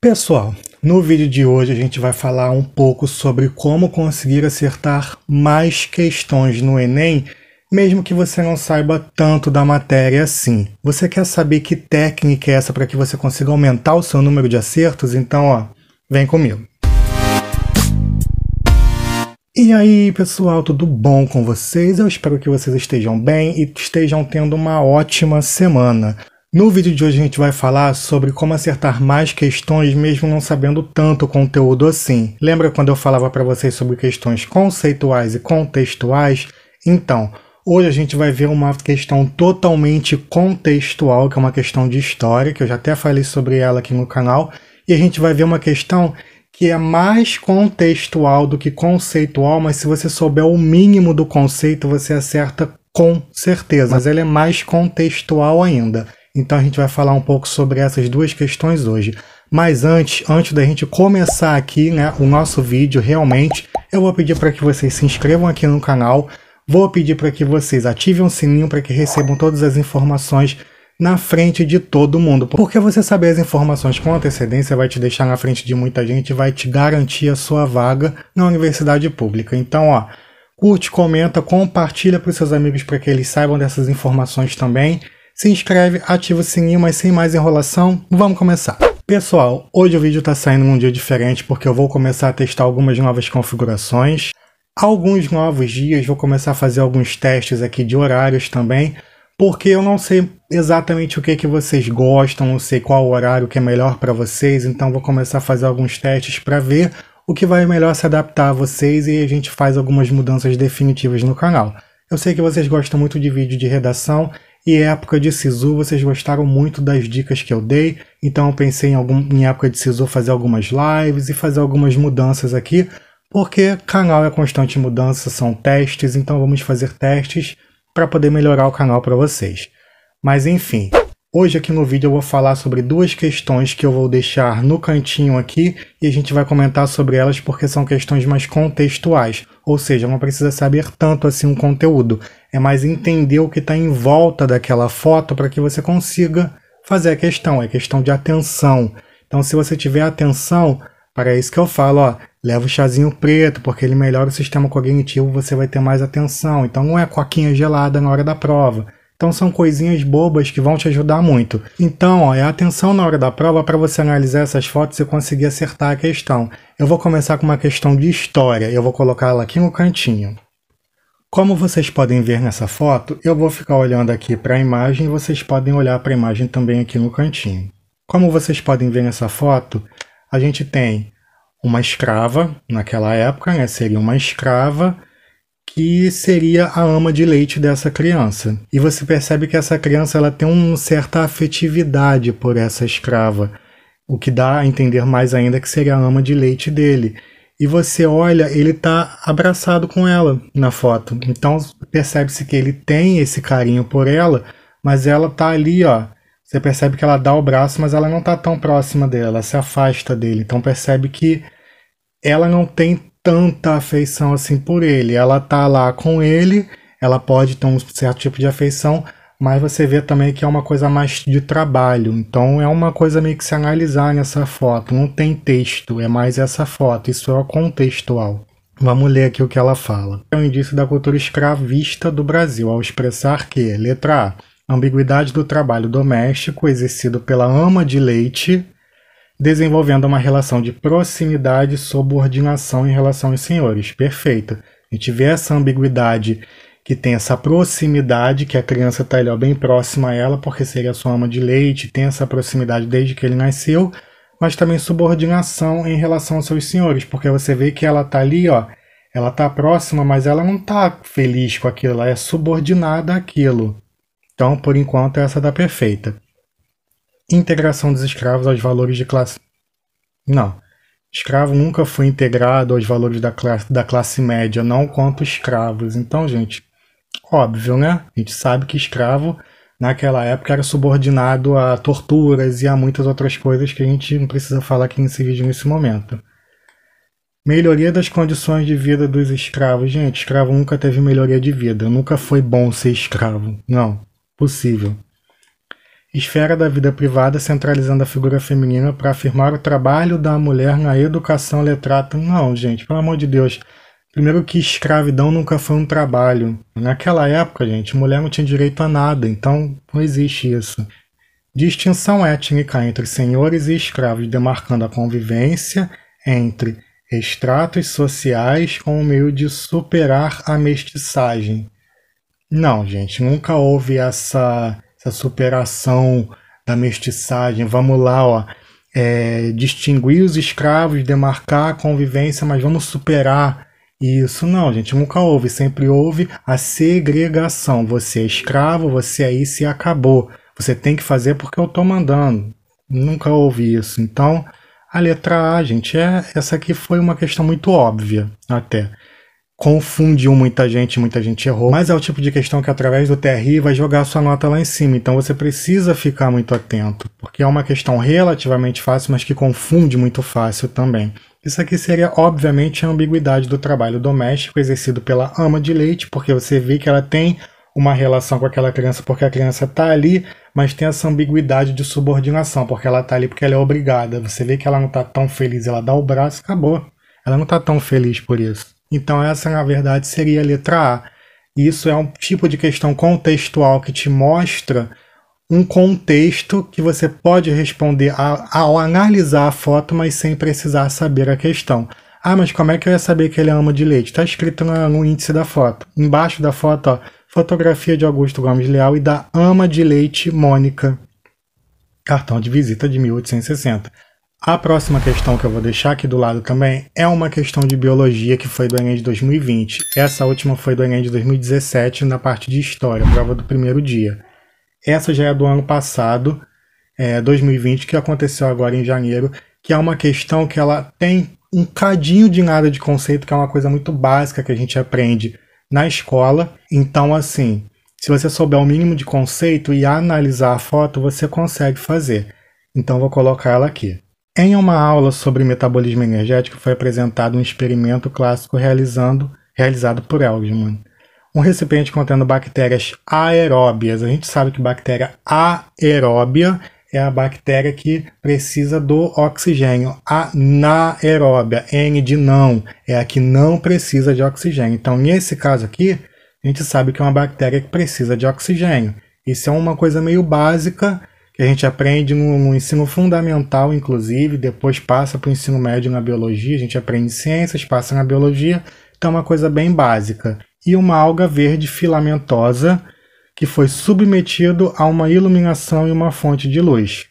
Pessoal, no vídeo de hoje a gente vai falar um pouco sobre como conseguir acertar mais questões no Enem, mesmo que você não saiba tanto da matéria assim. Você quer saber que técnica é essa para que você consiga aumentar o seu número de acertos? Então, vem comigo. E aí, pessoal, tudo bom com vocês? Eu espero que vocês estejam bem e estejam tendo uma ótima semana. No vídeo de hoje a gente vai falar sobre como acertar mais questões mesmo não sabendo tanto conteúdo assim. Lembra quando eu falava para vocês sobre questões conceituais e contextuais? Então, hoje a gente vai ver uma questão totalmente contextual, que é uma questão de história, que eu já até falei sobre ela aqui no canal, e a gente vai ver uma questão que é mais contextual do que conceitual, mas se você souber o mínimo do conceito, você acerta com certeza, mas ela é mais contextual ainda. Então a gente vai falar um pouco sobre essas duas questões hoje. Mas antes da gente começar aqui, o nosso vídeo realmente, eu vou pedir para que vocês se inscrevam aqui no canal, vou pedir para que vocês ativem o sininho para que recebam todas as informações na frente de todo mundo. Porque você saber as informações com antecedência vai te deixar na frente de muita gente e vai te garantir a sua vaga na universidade pública. Então, curte, comenta, compartilha para os seus amigos para que eles saibam dessas informações também. Se inscreve, ativa o sininho, mas sem mais enrolação, vamos começar. Pessoal, hoje o vídeo está saindo num dia diferente porque eu vou começar a testar algumas novas configurações. Alguns novos dias, vou começar a fazer alguns testes aqui de horários também, porque eu não sei exatamente o que vocês gostam, não sei qual horário que é melhor para vocês, então vou começar a fazer alguns testes para ver o que vai melhor se adaptar a vocês e a gente faz algumas mudanças definitivas no canal. Eu sei que vocês gostam muito de vídeo de redação, e época de SISU, vocês gostaram muito das dicas que eu dei, então eu pensei em época de SISU fazer algumas lives e fazer algumas mudanças aqui, porque canal é constante mudança, são testes, então vamos fazer testes para poder melhorar o canal para vocês. Mas enfim, hoje aqui no vídeo eu vou falar sobre duas questões que eu vou deixar no cantinho aqui e a gente vai comentar sobre elas porque são questões mais contextuais, ou seja, não precisa saber tanto assim um conteúdo, é mais entender o que está em volta daquela foto para que você consiga fazer a questão, é questão de atenção. Então se você tiver atenção, para isso que eu falo, leva o chazinho preto, porque ele melhora o sistema cognitivo, você vai ter mais atenção, então não é coquinha gelada na hora da prova. Então são coisinhas bobas que vão te ajudar muito. Então, é atenção na hora da prova para você analisar essas fotos e conseguir acertar a questão. Eu vou começar com uma questão de história, eu vou colocar ela aqui no cantinho. Como vocês podem ver nessa foto, eu vou ficar olhando aqui para a imagem e vocês podem olhar para a imagem também aqui no cantinho. Como vocês podem ver nessa foto, a gente tem uma escrava, naquela época, seria uma escrava, que seria a ama de leite dessa criança. E você percebe que essa criança ela tem uma certa afetividade por essa escrava, o que dá a entender mais ainda que seria a ama de leite dele. E você olha, ele está abraçado com ela na foto. Então percebe-se que ele tem esse carinho por ela, mas ela está ali, Você percebe que ela dá o braço, mas ela não está tão próxima dele, ela se afasta dele. Então percebe que ela não tem tanta afeição assim por ele. Ela tá lá com ele, ela pode ter um certo tipo de afeição, mas você vê também que é uma coisa mais de trabalho. Então é uma coisa meio que se analisar nessa foto. Não tem texto, é mais essa foto. Isso é contextual. Vamos ler aqui o que ela fala. É um indício da cultura escravista do Brasil, ao expressar que, letra A, ambiguidade do trabalho doméstico exercido pela ama de leite, desenvolvendo uma relação de proximidade e subordinação em relação aos senhores. Perfeito. A gente vê essa ambiguidade que tem essa proximidade, que a criança está ali bem próxima a ela, porque seria sua ama de leite, tem essa proximidade desde que ele nasceu, mas também subordinação em relação aos seus senhores, porque você vê que ela está ali, ela está próxima, mas ela não está feliz com aquilo, ela é subordinada àquilo. Então, por enquanto, essa dá perfeita. Integração dos escravos aos valores de classe... Não. Escravo nunca foi integrado aos valores da classe média, não quanto escravos. Então, gente, óbvio, né? A gente sabe que escravo, naquela época, era subordinado a torturas e a muitas outras coisas que a gente não precisa falar aqui nesse vídeo nesse momento. Melhoria das condições de vida dos escravos. Gente, escravo nunca teve melhoria de vida. Nunca foi bom ser escravo. Não. Possível. Esfera da vida privada centralizando a figura feminina para afirmar o trabalho da mulher na educação letrada. Não, gente, pelo amor de Deus. Primeiro que escravidão nunca foi um trabalho. Naquela época, gente, mulher não tinha direito a nada, então não existe isso. Distinção étnica entre senhores e escravos, demarcando a convivência entre estratos sociais com o meio de superar a mestiçagem. Não, gente, nunca houve essa superação da mestiçagem. Vamos lá, ó. Distinguir os escravos, demarcar a convivência, mas vamos superar isso. Não, gente, nunca houve. Sempre houve a segregação. Você é escravo, você é isso e acabou. Você tem que fazer porque eu tô mandando. Nunca houve isso. Então, a letra A, gente, essa aqui foi uma questão muito óbvia, até. Confundiu muita gente errou, mas é o tipo de questão que através do TRI vai jogar sua nota lá em cima, então você precisa ficar muito atento, porque é uma questão relativamente fácil, mas que confunde muito fácil também. Isso aqui seria, obviamente, a ambiguidade do trabalho doméstico exercido pela ama de leite, porque você vê que ela tem uma relação com aquela criança porque a criança está ali, mas tem essa ambiguidade de subordinação, porque ela está ali porque ela é obrigada. Você vê que ela não está tão feliz, ela dá o braço e acabou. Ela não está tão feliz por isso. Então essa, na verdade, seria a letra A. Isso é um tipo de questão contextual que te mostra um contexto que você pode responder ao analisar a foto, mas sem precisar saber a questão. Ah, mas como é que eu ia saber que ele é ama de leite? Está escrito no índice da foto. Embaixo da foto, ó, fotografia de Augusto Gomes Leal e da ama de leite Mônica. Cartão de visita de 1860. A próxima questão que eu vou deixar aqui do lado também é uma questão de biologia que foi do Enem de 2020. Essa última foi do Enem de 2017 na parte de história, prova do primeiro dia. Essa já é do ano passado, 2020, que aconteceu agora em janeiro, que é uma questão que ela tem um cadinho de nada de conceito, que é uma coisa muito básica que a gente aprende na escola. Então, assim, se você souber o mínimo de conceito e analisar a foto, você consegue fazer. Então, vou colocar ela aqui. Em uma aula sobre metabolismo energético, foi apresentado um experimento clássico realizado por Elgman. Um recipiente contendo bactérias aeróbias. A gente sabe que bactéria aeróbia é a bactéria que precisa do oxigênio. Anaeróbia, N de não, é a que não precisa de oxigênio. Então, nesse caso aqui, a gente sabe que é uma bactéria que precisa de oxigênio. Isso é uma coisa meio básica, que a gente aprende no ensino fundamental, inclusive, depois passa para o ensino médio na biologia, a gente aprende ciências, passa na biologia, então é uma coisa bem básica. E uma alga verde filamentosa que foi submetido a uma iluminação e uma fonte de luz.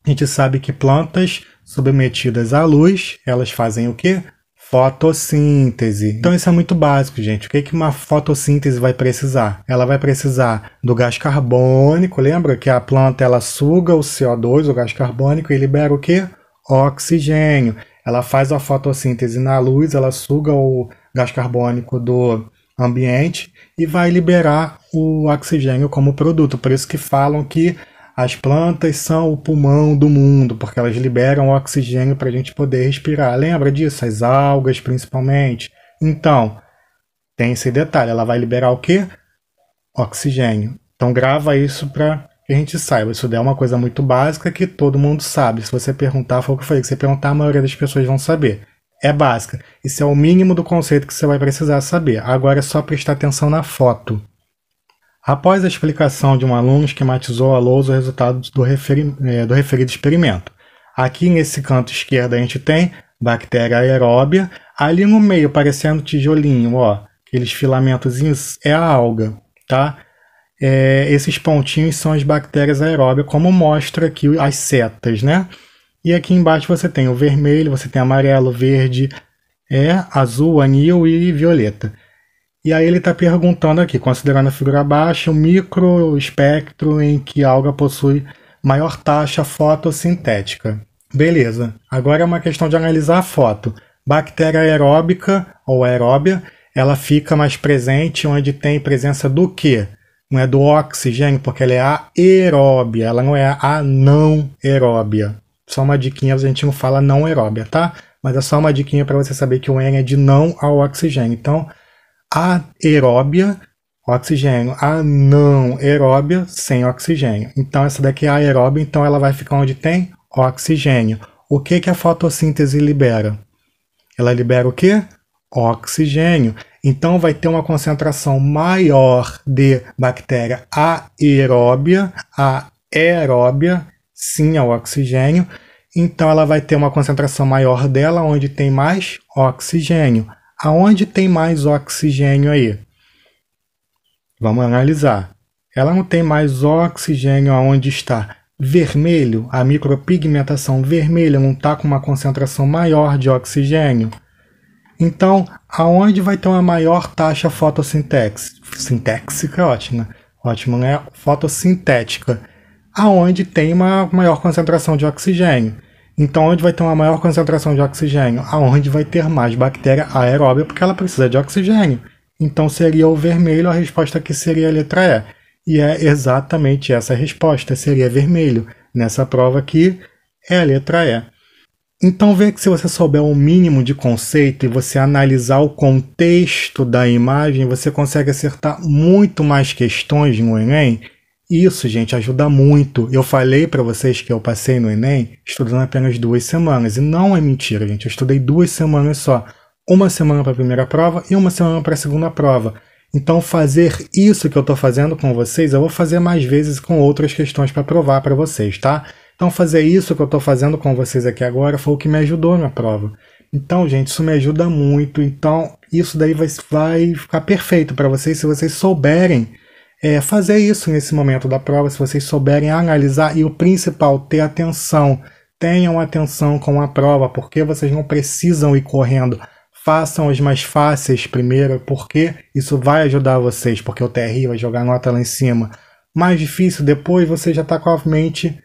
A gente sabe que plantas submetidas à luz, elas fazem o quê? Fotossíntese. Então isso é muito básico, gente. O que uma fotossíntese vai precisar? Ela vai precisar do gás carbônico. Lembra que a planta ela suga o CO2, o gás carbônico, e libera o quê? Oxigênio. Ela faz a fotossíntese na luz, ela suga o gás carbônico do ambiente e vai liberar o oxigênio como produto. Por isso que falam que as plantas são o pulmão do mundo, porque elas liberam oxigênio para a gente poder respirar. Lembra disso? As algas, principalmente. Então, tem esse detalhe. Ela vai liberar o quê? Oxigênio. Então, grava isso para que a gente saiba. Isso é uma coisa muito básica que todo mundo sabe. Se você perguntar, foi o que eu falei. Se você perguntar, a maioria das pessoas vão saber. É básica. Isso é o mínimo do conceito que você vai precisar saber. Agora é só prestar atenção na foto. Após a explicação de um aluno, esquematizou a lousa o resultado do referido experimento. Aqui nesse canto esquerdo a gente tem bactéria aeróbia. Ali no meio, parecendo tijolinho, ó, aqueles filamentozinhos, é a alga, tá? Esses pontinhos são as bactérias aeróbias, como mostra aqui as setas, né? E aqui embaixo você tem o vermelho, você tem amarelo, verde, azul, anil e violeta. E aí ele está perguntando aqui, considerando a figura abaixo, o microespectro em que a alga possui maior taxa fotossintética. Beleza, agora é uma questão de analisar a foto. Bactéria aeróbica ou aeróbia, ela fica mais presente onde tem presença do quê? Não é do oxigênio, porque ela é aeróbia, ela não é a não aeróbia. Só uma diquinha, a gente não fala não aeróbia, tá? Mas é só uma diquinha para você saber que o N é de não ao oxigênio. Então, aeróbia, oxigênio. A não aeróbia, sem oxigênio. Então essa daqui é aeróbia, então ela vai ficar onde tem oxigênio. O que a fotossíntese libera? Ela libera o quê? Oxigênio. Então vai ter uma concentração maior de bactéria aeróbia, sim ao oxigênio. Então ela vai ter uma concentração maior dela onde tem mais oxigênio. Aonde tem mais oxigênio aí? Vamos analisar. Ela não tem mais oxigênio aonde está vermelho, a micropigmentação vermelha não está com uma concentração maior de oxigênio. Então, aonde vai ter uma maior taxa fotossintética? Ótimo, né? Fotossintética. Aonde tem uma maior concentração de oxigênio. Então, onde vai ter uma maior concentração de oxigênio? Aonde vai ter mais bactéria aeróbia, porque ela precisa de oxigênio. Então, seria o vermelho, a resposta aqui seria a letra E. E é exatamente essa a resposta, seria vermelho. Nessa prova aqui, é a letra E. Então, vê que se você souber o mínimo de conceito e você analisar o contexto da imagem, você consegue acertar muito mais questões no Enem. Isso, gente, ajuda muito. Eu falei para vocês que eu passei no Enem estudando apenas 2 semanas. E não é mentira, gente. Eu estudei 2 semanas só. Uma semana para a primeira prova e uma semana para a segunda prova. Então, fazer isso que eu estou fazendo com vocês, eu vou fazer mais vezes com outras questões para provar para vocês, tá? Então, fazer isso que eu estou fazendo com vocês aqui agora foi o que me ajudou na prova. Então, gente, isso me ajuda muito. Então, isso daí vai ficar perfeito para vocês se vocês souberem fazer isso nesse momento da prova, se vocês souberem analisar e o principal, ter atenção. Tenham atenção com a prova, porque vocês não precisam ir correndo. Façam as mais fáceis primeiro, porque isso vai ajudar vocês, porque o TRI vai jogar nota lá em cima. Mais difícil, depois você já está com a mente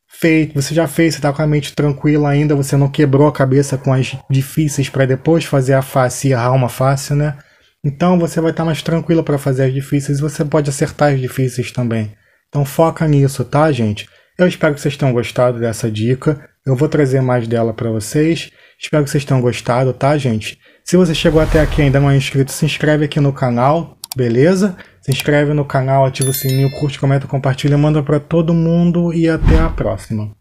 feita, você já fez, você está com a mente tranquila ainda, você não quebrou a cabeça com as difíceis para depois fazer a fácil e errar uma fácil, né? Então você vai estar mais tranquilo para fazer as difíceis e você pode acertar as difíceis também. Então foca nisso, tá, gente? Eu espero que vocês tenham gostado dessa dica. Eu vou trazer mais dela para vocês. Espero que vocês tenham gostado, tá, gente? Se você chegou até aqui e ainda não é inscrito, se inscreve aqui no canal, beleza? Se inscreve no canal, ativa o sininho, curte, comenta, compartilha, manda para todo mundo e até a próxima.